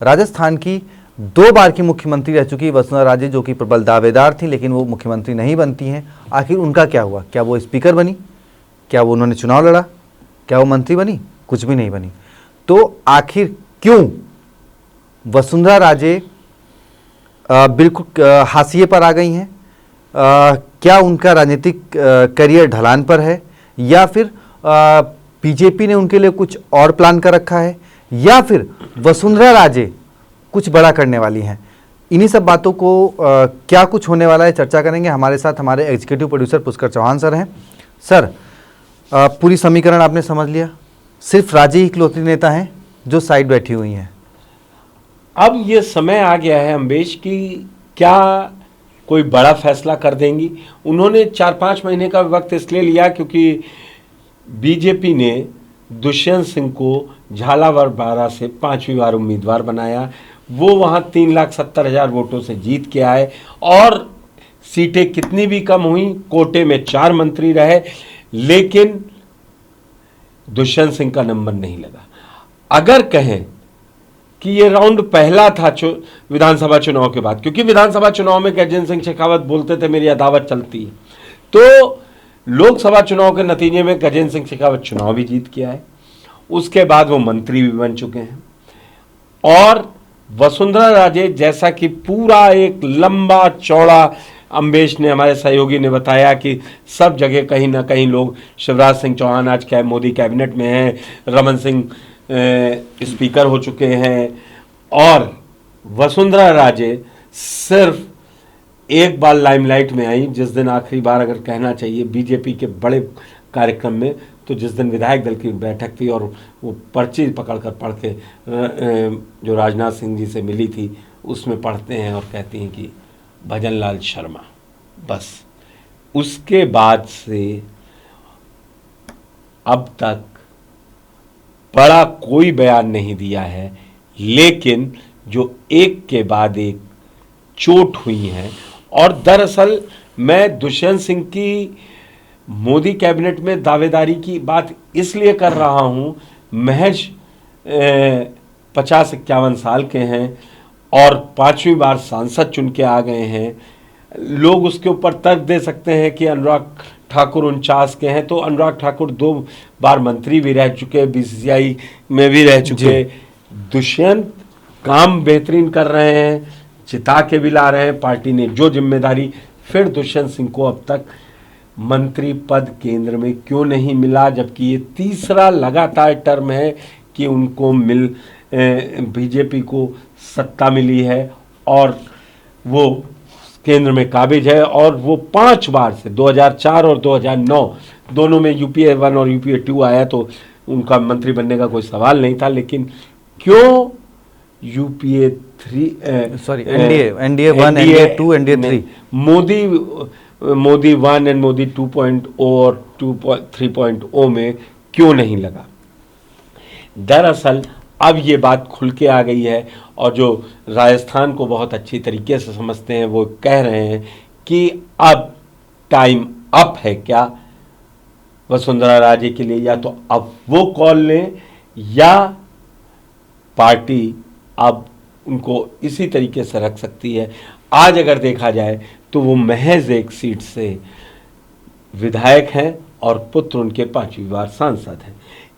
राजस्थान की 2 बार की मुख्यमंत्री रह चुकी वसुंधरा राजे, जो कि प्रबल दावेदार थी, लेकिन वो मुख्यमंत्री नहीं बनती हैं। आखिर उनका क्या हुआ? क्या वो स्पीकर बनी? क्या वो उन्होंने चुनाव लड़ा? क्या वो मंत्री बनी? कुछ भी नहीं बनी। तो आखिर क्यों वसुंधरा राजे बिल्कुल हाशिए पर आ गई हैं? क्या उनका राजनीतिक करियर ढलान पर है, या फिर बीजेपी ने उनके लिए कुछ और प्लान कर रखा है, या फिर वसुंधरा राजे कुछ बड़ा करने वाली हैं? इन्हीं सब बातों को क्या कुछ होने वाला है चर्चा करेंगे। हमारे साथ हमारे executive producer Pushkar Chauhan sir हैं। सर, पूरी समीकरण आपने समझ लिया, सिर्फ राजे ही इकलौती नेता हैं जो साइड बैठी हुई हैं। अब ये समय आ गया है अम्बेश की क्या कोई बड़ा फैसला कर देंगी। उन्होंने 4-5 महीने का वक्त इसलिए लिया क्योंकि बीजेपी ने दुष्यंत सिंह को झालावाड़ बारा से 5वीं बार उम्मीदवार बनाया। वो वहाँ 3,70,000 वोटों से जीत के आए और सीटें कितनी भी कम हुई, कोटे में 4 मंत्री रहे, लेकिन दुष्यंत सिंह का नंबर नहीं लगा। अगर कहें कि ये राउंड पहला था विधानसभा चुनाव के बाद, क्योंकि विधानसभा चुनाव में गजेंद्र सिंह शेखावत बोलते थे मेरी अदावत चलती है, तो लोकसभा चुनाव के नतीजे में गजेंद्र सिंह शेखावत चुनाव भी जीत के आए। उसके बाद वो मंत्री भी बन चुके हैं। और वसुंधरा राजे, जैसा कि पूरा एक लंबा चौड़ा अम्बेश ने, हमारे सहयोगी ने बताया कि सब जगह कहीं ना कहीं लोग, शिवराज सिंह चौहान आज मोदी कैबिनेट में हैं, रमन सिंह स्पीकर हो चुके हैं, और वसुंधरा राजे सिर्फ एक बार लाइमलाइट में आई, जिस दिन आखिरी बार अगर कहना चाहिए बीजेपी के बड़े कार्यक्रम में, तो जिस दिन विधायक दल की बैठक थी और वो पर्ची पकड़कर पढ़ के जो राजनाथ सिंह जी से मिली थी, उसमें पढ़ते हैं और कहती हैं कि भजन लाल शर्मा। बस उसके बाद से अब तक बड़ा कोई बयान नहीं दिया है, लेकिन जो एक के बाद एक चोट हुई है। और दरअसल मैं दुष्यंत सिंह की मोदी कैबिनेट में दावेदारी की बात इसलिए कर रहा हूं, महज 50-51 साल के हैं और 5वीं बार सांसद चुन के आ गए हैं। लोग उसके ऊपर तर्क दे सकते हैं कि अनुराग ठाकुर 49 के हैं, तो अनुराग ठाकुर 2 बार मंत्री भी रह चुके, बीसीसीआई में भी रह चुके। दुष्यंत काम बेहतरीन कर रहे हैं, जिता के भी ला रहे हैं। पार्टी ने जो जिम्मेदारी, फिर दुष्यंत सिंह को अब तक मंत्री पद केंद्र में क्यों नहीं मिला, जबकि ये तीसरा लगातार टर्म है कि उनको बीजेपी को सत्ता मिली है और वो केंद्र में काबिज है। और वो 5 बार से 2004 और 2009 दोनों में यूपीए 1 और यूपीए 2 आया, तो उनका मंत्री बनने का कोई सवाल नहीं था। लेकिन क्यों UPA 3 sorry NDA 1, NDA 2, NDA 3, Modi 1 and Modi 2.0 और 3.0 में क्यों नहीं लगा? दरअसल अब ये बात खुल के आ गई है, और जो राजस्थान को बहुत अच्छी तरीके से समझते हैं वो कह रहे हैं कि अब टाइम अप है क्या वसुंधरा राजे के लिए, या तो अब वो कॉल लें या पार्टी अब उनको इसी तरीके से रख सकती है। आज अगर देखा जाए तो वो महज एक सीट से विधायक हैं और पुत्र उनके 5वीं बार सांसद हैं।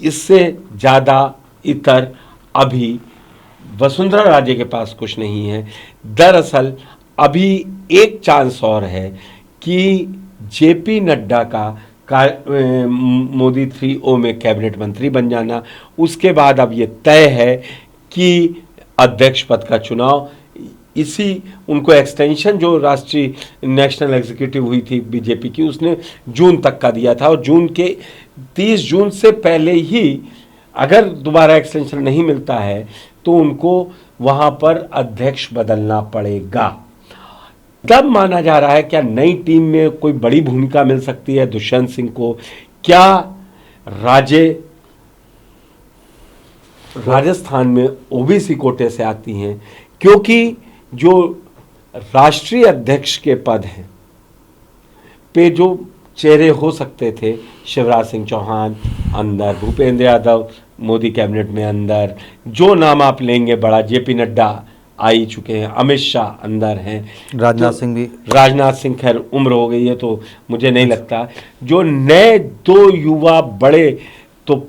इससे ज़्यादा इतर अभी वसुंधरा राजे के पास कुछ नहीं है। दरअसल अभी एक चांस और है कि जेपी नड्डा का मोदी 3.0 में कैबिनेट मंत्री बन जाना। उसके बाद अब ये तय है कि अध्यक्ष पद का चुनाव, इसी उनको एक्सटेंशन जो राष्ट्रीय नेशनल एग्जीक्यूटिव हुई थी बीजेपी की, उसने जून तक का दिया था, और जून के 30 जून से पहले ही अगर दोबारा एक्सटेंशन नहीं मिलता है तो उनको वहां पर अध्यक्ष बदलना पड़ेगा। तब माना जा रहा है क्या नई टीम में कोई बड़ी भूमिका मिल सकती है दुष्यंत सिंह को? क्या राजे राजस्थान में ओबीसी कोटे से आती हैं? क्योंकि जो राष्ट्रीय अध्यक्ष के पद हैं पे जो चेहरे हो सकते थे, शिवराज सिंह चौहान अंदर, भूपेंद्र यादव मोदी कैबिनेट में अंदर, जो नाम आप लेंगे बड़ा, जेपी नड्डा आ ही चुके हैं, अमित शाह अंदर हैं, राजनाथ सिंह भी। राजनाथ सिंह खैर उम्र हो गई है तो मुझे नहीं लगता। जो नए दो युवा बड़े, तो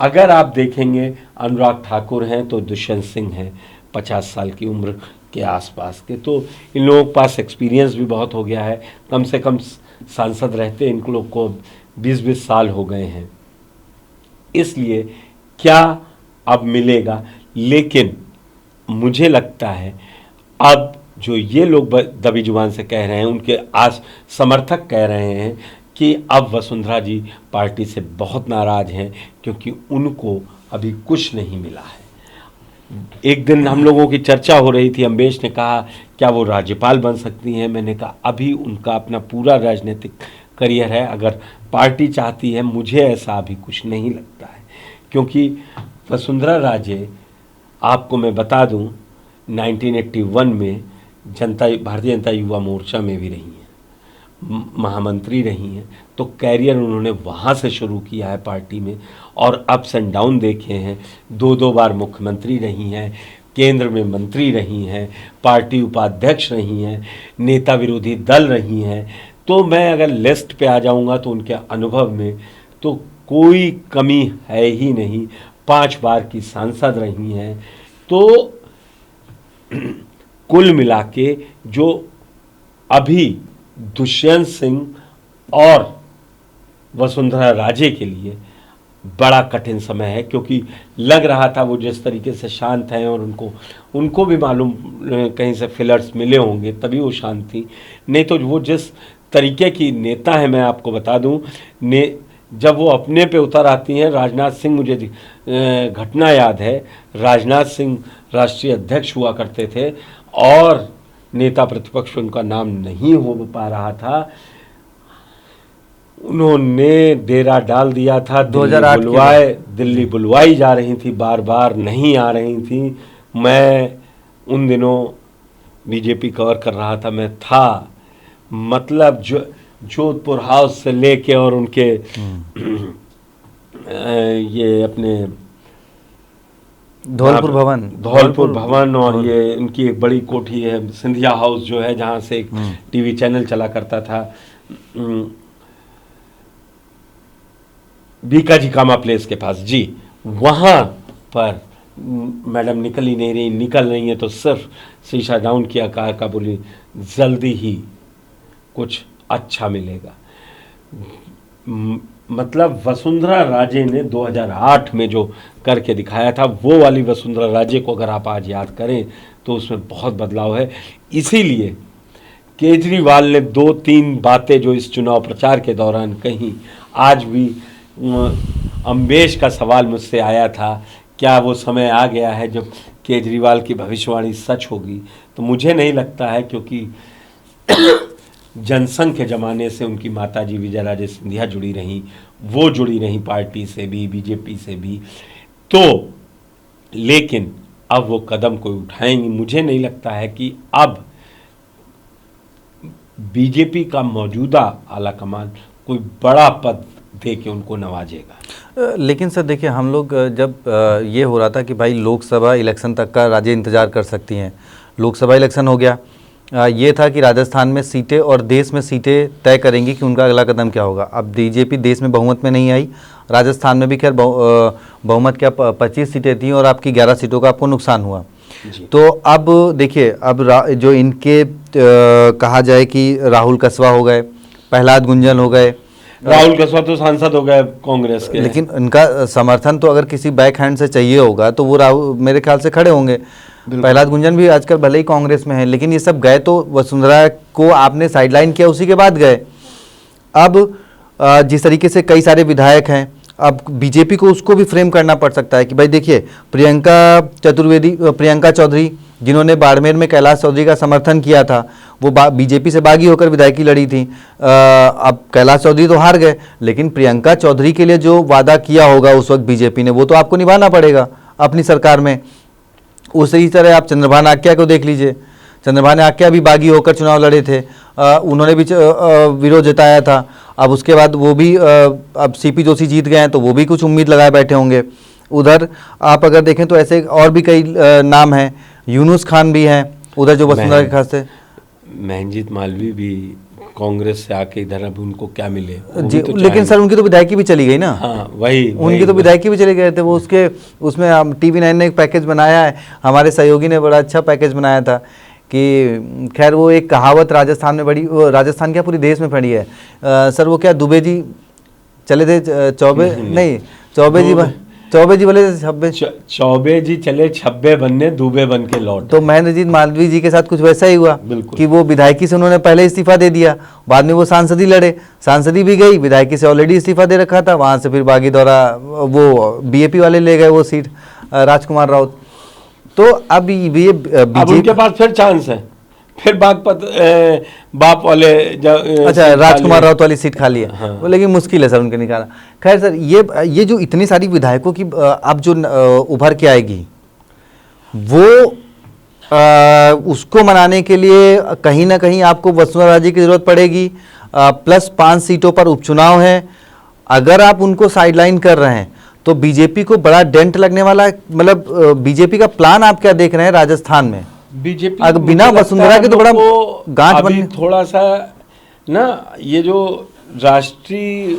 अगर आप देखेंगे अनुराग ठाकुर हैं तो दुष्यंत सिंह हैं 50 साल की उम्र के आसपास के, तो इन लोगों के पास एक्सपीरियंस भी बहुत हो गया है, कम से कम सांसद रहते इन लोग को 20-20 साल हो गए हैं। इसलिए क्या अब मिलेगा, लेकिन मुझे लगता है अब जो ये लोग दबी जुबान से कह रहे हैं, उनके समर्थक कह रहे हैं कि अब वसुंधरा जी पार्टी से बहुत नाराज हैं क्योंकि उनको अभी कुछ नहीं मिला है। एक दिन हम लोगों की चर्चा हो रही थी, अम्बेश ने कहा क्या वो राज्यपाल बन सकती हैं, मैंने कहा अभी उनका अपना पूरा राजनीतिक करियर है, अगर पार्टी चाहती है, मुझे ऐसा अभी कुछ नहीं लगता है। क्योंकि वसुंधरा राजे, आपको मैं बता दूं, 1981 में भारतीय जनता युवा मोर्चा में भी रही हैं, महामंत्री रही हैं, तो कैरियर उन्होंने वहाँ से शुरू किया है पार्टी में, और अप्स एंड डाउन देखे हैं, 2-2 बार मुख्यमंत्री रही हैं, केंद्र में मंत्री रही हैं, पार्टी उपाध्यक्ष रही हैं, नेता विरोधी दल रही हैं। तो मैं अगर लिस्ट पे आ जाऊंगा तो उनके अनुभव में तो कोई कमी है ही नहीं, 5 बार की सांसद रही हैं। तो कुल मिला के जो अभी दुष्यंत सिंह और वसुंधरा राजे के लिए बड़ा कठिन समय है, क्योंकि लग रहा था वो जिस तरीके से शांत हैं, और उनको भी मालूम कहीं से फिलर्स मिले होंगे तभी वो शांत थी, नहीं तो वो जिस तरीके की नेता है, मैं आपको बता दूं, जब वो अपने पे उतर आती हैं, राजनाथ सिंह, मुझे घटना याद है, राजनाथ सिंह राष्ट्रीय अध्यक्ष हुआ करते थे और नेता प्रतिपक्ष उनका नाम नहीं हो पा रहा था, उन्होंने डेरा डाल दिया था, 2008 दिल्ली बुलवाई जा रही थी, बार बार नहीं आ रही थी। मैं उन दिनों बीजेपी कवर कर रहा था, मैं था, मतलब जोधपुर हाउस से लेके और उनके ये अपने धौलपुर भवन और ये उनकी एक बड़ी कोठी है सिंधिया हाउस जो है, जहाँ से एक टीवी चैनल चला करता था, बीकाजी कामा प्लेस के पास जी, वहाँ पर मैडम निकल ही नहीं रही, निकल रही है तो सिर्फ शीशा डाउन किया, कहा बोली जल्दी ही कुछ अच्छा मिलेगा। मतलब वसुंधरा राजे ने 2008 में जो करके दिखाया था, वो वाली वसुंधरा राजे को अगर आप आज याद करें तो उसमें बहुत बदलाव है। इसीलिए केजरीवाल ने 2-3 बातें जो इस चुनाव प्रचार के दौरान कहीं, आज भी अम्बेश का सवाल मुझसे आया था, क्या वो समय आ गया है जब केजरीवाल की भविष्यवाणी सच होगी? तो मुझे नहीं लगता है, क्योंकि जनसंघ के ज़माने से उनकी माताजी विजया राजे सिंधिया जुड़ी रहीं, वो जुड़ी रहीं पार्टी से भी, बीजेपी से भी, तो लेकिन अब वो कदम कोई उठाएंगी, मुझे नहीं लगता है कि अब बीजेपी का मौजूदा आला कमान कोई बड़ा पद दे के उनको नवाजेगा। लेकिन सर देखिए, हम लोग जब ये हो रहा था कि भाई लोकसभा इलेक्शन तक का राज्य इंतजार कर सकती हैं, लोकसभा इलेक्शन हो गया, ये था कि राजस्थान में सीटें और देश में सीटें तय करेंगी कि उनका अगला कदम क्या होगा। अब बीजेपी देश में बहुमत में नहीं आई, राजस्थान में भी खैर बहुमत क्या 25 सीटें थी और आपकी 11 सीटों का आपको नुकसान हुआ। तो अब देखिए, अब जो इनके कहा जाए कि राहुल कसवा हो गए, प्रहलाद गुंजन हो गए, राहुल कसवा तो सांसद हो गए कांग्रेस के, लेकिन इनका समर्थन तो अगर किसी बैक हैंड से चाहिए होगा तो वो राहुल मेरे ख्याल से खड़े होंगे। प्रहलाद गुंजन भी आजकल भले ही कांग्रेस में है, लेकिन ये सब गए तो वसुंधरा को आपने साइडलाइन किया, उसी के बाद गए। अब जिस तरीके से कई सारे विधायक हैं, अब बीजेपी को उसको भी फ्रेम करना पड़ सकता है कि भाई देखिए, प्रियंका चौधरी जिन्होंने बाड़मेर में कैलाश चौधरी का समर्थन किया था, वो बीजेपी से बागी होकर विधायकी लड़ी थी। अब कैलाश चौधरी तो हार गए, लेकिन प्रियंका चौधरी के लिए जो वादा किया होगा उस वक्त बीजेपी ने, वो तो आपको निभाना पड़ेगा अपनी सरकार में। उसी तरह आप चंद्रभान आक्या को देख लीजिए, चंद्रभान आक्या भी बागी होकर चुनाव लड़े थे, उन्होंने भी विरोध जताया था। अब उसके बाद वो भी अब सीपी जोशी जीत गए हैं तो वो भी कुछ उम्मीद लगाए बैठे होंगे। उधर आप अगर देखें तो ऐसे और भी कई नाम हैं, यूनुस खान भी हैं उधर जो वसुंधरा के खास से। महंजीत मालवी भी कांग्रेस से आके इधर, अब उनको क्या मिले जी, लेकिन सर उनकी तो विधायकी भी चली गई ना। हाँ वही उनकी तो विधायकी भी चले गए थे वो, उसके उसमें TV9 ने एक पैकेज बनाया है, हमारे सहयोगी ने बड़ा अच्छा पैकेज बनाया था कि खैर वो एक कहावत राजस्थान में बड़ी, राजस्थान क्या पूरी देश में पड़ी है सर, वो क्या दुबे जी चले थे चौबे नहीं चौबे जी बोले छब्बे, चौबे जी चले छब्बे बनने, दुबे बन के लौट। तो महेंद्रजीत मालवीय जी के साथ कुछ वैसा ही हुआ कि वो विधायकी से उन्होंने पहले इस्तीफा दे दिया, बाद में वो सांसदी लड़े, सांसदी भी गई, विधायकी से ऑलरेडी इस्तीफा दे रखा था, वहां से फिर बागी दौरा वो BAP वाले ले गए वो सीट, राजकुमार राउत। तो अब ये अब उनके पास फिर चांस है, फिर बाप वाले अच्छा राजकुमार राउत वाली सीट खाली है। हाँ। वो लेकिन मुश्किल है सर उनके निकालना। खैर सर ये जो इतनी सारी विधायकों की अब जो उभर के आएगी वो उसको मनाने के लिए कहीं ना कहीं आपको वसुंधरा राजे की जरूरत पड़ेगी, प्लस 5 सीटों पर उपचुनाव है। अगर आप उनको साइडलाइन कर रहे हैं तो बीजेपी को बड़ा डेंट लगने वाला है। मतलब बीजेपी का प्लान आप क्या देख रहे हैं राजस्थान में? बीजेपी अगर बिना वसुंधरा के तो बड़ा गांठ बन, थोड़ा सा ना, ये जो राष्ट्रीय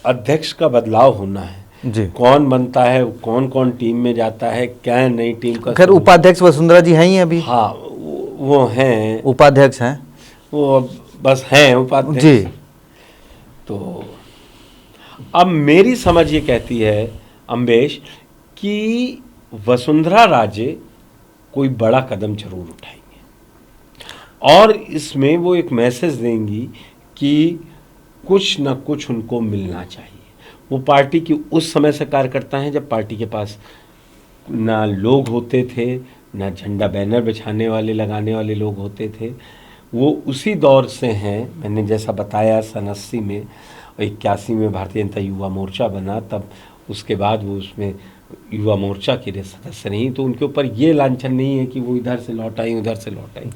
अध्यक्ष का बदलाव होना है जी, कौन बनता है, कौन कौन टीम में जाता है, क्या नई टीम का। खैर उपाध्यक्ष वसुंधरा जी हैं ही अभी। हाँ वो हैं, उपाध्यक्ष हैं वो बस हैं उपाध्यक्ष जी। तो अब मेरी समझ ये कहती है अम्बेश कि वसुंधरा राजे कोई बड़ा कदम जरूर उठाएंगे और इसमें वो एक मैसेज देंगी कि कुछ न कुछ उनको मिलना चाहिए। वो पार्टी की उस समय से कार्यकर्ता हैं जब पार्टी के पास ना लोग होते थे, ना झंडा बैनर बिछाने वाले लगाने वाले लोग होते थे। वो उसी दौर से हैं। मैंने जैसा बताया सन 80 में 81 में भारतीय जनता युवा मोर्चा बना, तब उसके बाद वो उसमें युवा मोर्चा के सदस्य नहीं, तो उनके ऊपर ये लांछन नहीं है कि वो इधर से लौट आई उधर से लौट आई।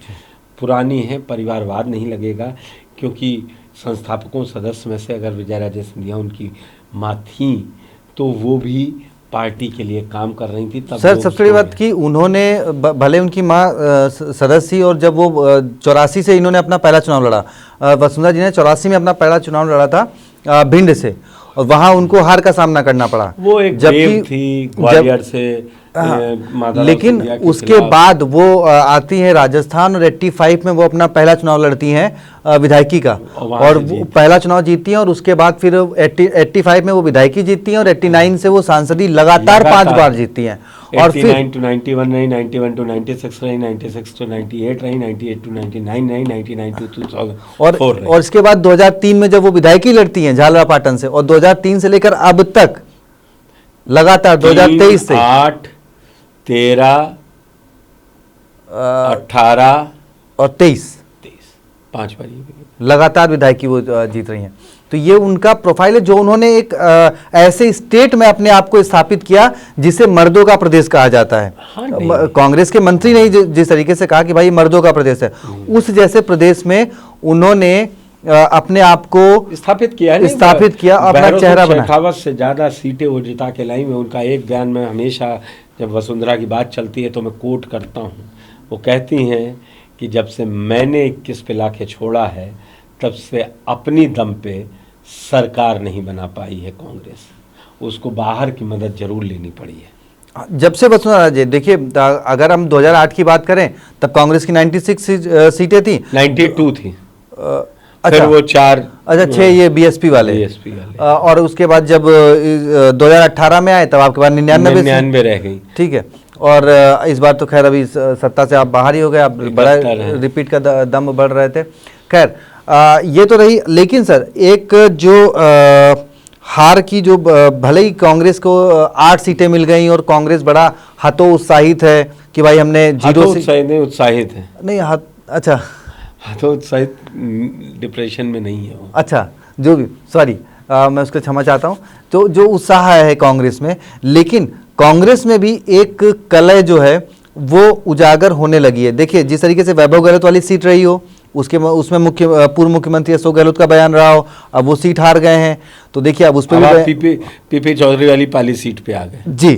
पुरानी है, परिवारवाद नहीं लगेगा, क्योंकि संस्थापकों सदस्य में से अगर विजया राजे सिंधिया उनकी माँ थी तो वो भी पार्टी के लिए काम कर रही थी। तब सर सबसे बड़ी बात कि उन्होंने भले उनकी माँ सदस्य थी, और जब वो 84 से इन्होंने अपना पहला चुनाव लड़ा, वसुंधरा जी ने 84 में अपना पहला चुनाव लड़ा था भिंड से, और वहां उनको हार का सामना करना पड़ा। वो एक जबकि थी ग्वालियर से लेकिन उसके बाद वो आती है राजस्थान और 85 में वो अपना पहला चुनाव लड़ती हैं विधायकी का, और वो पहला चुनाव जीतती हैं, और उसके बाद फिर 85 में वो विधायकी जीतती हैं और 89 से वो सांसदी लगातार 5 बार जीतती हैं। और फिर 89 to 91 रही, 91 to 96 रही, 96 to 98 रही, 98 to 99 रही, 99 to 2004 रही। और इसके बाद 2003 में जब वो विधायकी लड़ती हैं झालरा पाटन से, और 2003 से लेकर अब तक लगातार 2023 से 8, 13, 18 और 23 5 बार लगातार विधायकी वो जीत रही हैं। तो ये उनका प्रोफाइल है, जो उन्होंने एक ऐसे स्टेट में अपने आप को स्थापित किया जिसे मर्दों का प्रदेश कहा जाता है। हाँ, कांग्रेस के मंत्री ने जिस तरीके से कहा कि भाई मर्दों का प्रदेश है, उस जैसे प्रदेश में उन्होंने अपने आप को स्थापित किया, अपना चेहरा बनाया। शेखावत से ज्यादा सीटें वो जिता के लाई। में उनका एक बयान में हमेशा जब वसुंधरा की बात चलती है तो मैं कोट करता हूँ। वो कहती हैं कि जब से मैंने 21 पे लाके छोड़ा है तब से अपनी दम पे सरकार नहीं बना पाई है कांग्रेस, उसको बाहर की मदद जरूर लेनी पड़ी है। जब से वसुंधरा राजे, देखिए अगर हम 2008 की बात करें तब कांग्रेस की 96 सीटें थी, 92 थी। अच्छा, फिर वो 4, अच्छा 6 ये बीएसपी वाले, और उसके बाद जब 2018 में आए तब आपके पास 99 रह गई। ठीक है, और इस बार तो खैर अभी सत्ता से आप बाहर ही हो गए, आप बड़ा रिपीट का दम बढ़ रहे थे। खैर ये तो रही, लेकिन सर एक जो हार की जो भले ही कांग्रेस को 8 सीटें मिल गई और कांग्रेस बड़ा हतोत्साहित है कि भाई हमने 0 उत्साहित है नहीं अच्छा हतोत्साहित डिप्रेशन में नहीं है वो। अच्छा जो भी, सॉरी मैं उसको क्षमा चाहता हूँ। तो जो उत्साह है कांग्रेस में, लेकिन कांग्रेस में भी एक कलह जो है वो उजागर होने लगी है। देखिए जिस तरीके से वैभव गहलोत वाली सीट रही हो, उसमें पूर्व मुख्यमंत्री अशोक गहलोत का बयान रहा हो, अब वो सीट हार गए हैं, तो देखिए अब उस पर पीपी चौधरी वाली पाली सीट पे आ गए। जी